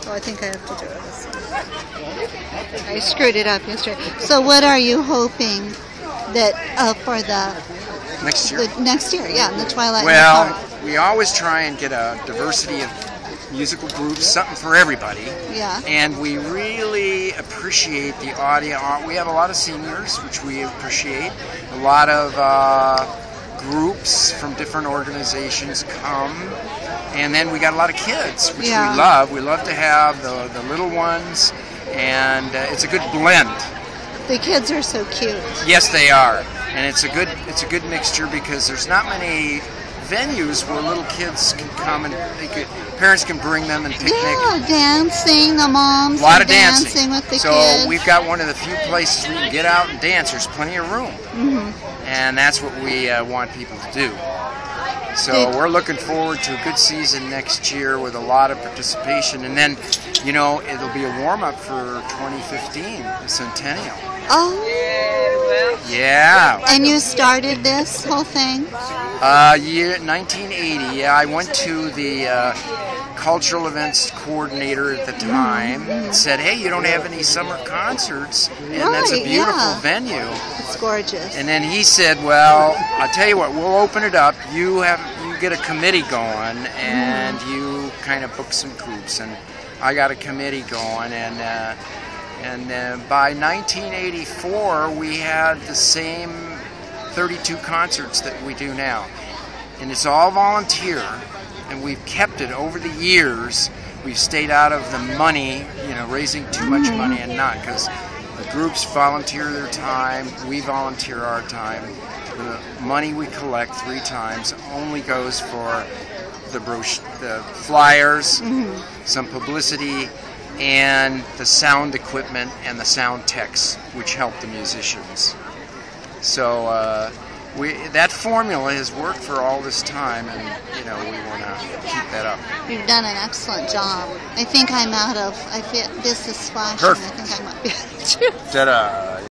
Oh, I think I have to do it this way. I screwed it up yesterday. So what are you hoping that for the next year? Next year, yeah, in the Twilight. Well, we always try and get a diversity of musical groups, something for everybody. Yeah. And we really appreciate the audio. We have a lot of seniors, which we appreciate. A lot of groups from different organizations come. And then we got a lot of kids, which we love. We love to have the little ones, and it's a good blend. The kids are so cute. Yes, they are, and it's a good mixture because there's not many venues where little kids can come and parents can bring them and picnic. Yeah, dancing, the moms. A lot of dancing with the so kids. So we've got one of the few places we can get out and dance. There's plenty of room, and that's what we want people to do. So we're looking forward to a good season next year with a lot of participation. And then, you know, it'll be a warm-up for 2015, the Centennial. Oh. Yeah. And you started this whole thing? Year 1980. Yeah, I went to the cultural events coordinator at the time and said, hey, you don't have any summer concerts, and that's a beautiful venue. It's gorgeous. And then he said, well, I'll tell you what, we'll open it up. You get a committee going, and you kind of book some groups. And I got a committee going, and by 1984, we had the same 32 concerts that we do now. And it's all volunteer, and we've kept it over the years. We've stayed out of the money, you know, raising too much money and not, because the groups volunteer their time, we volunteer our time. The money we collect 3 times only goes for the flyers, some publicity, and the sound equipment and the sound techs, which help the musicians. So that formula has worked for all this time, and you know, we want to keep that up. You've done an excellent job. I think I'm out of. This is splashing. Perfect. I think I might be. Ta-da.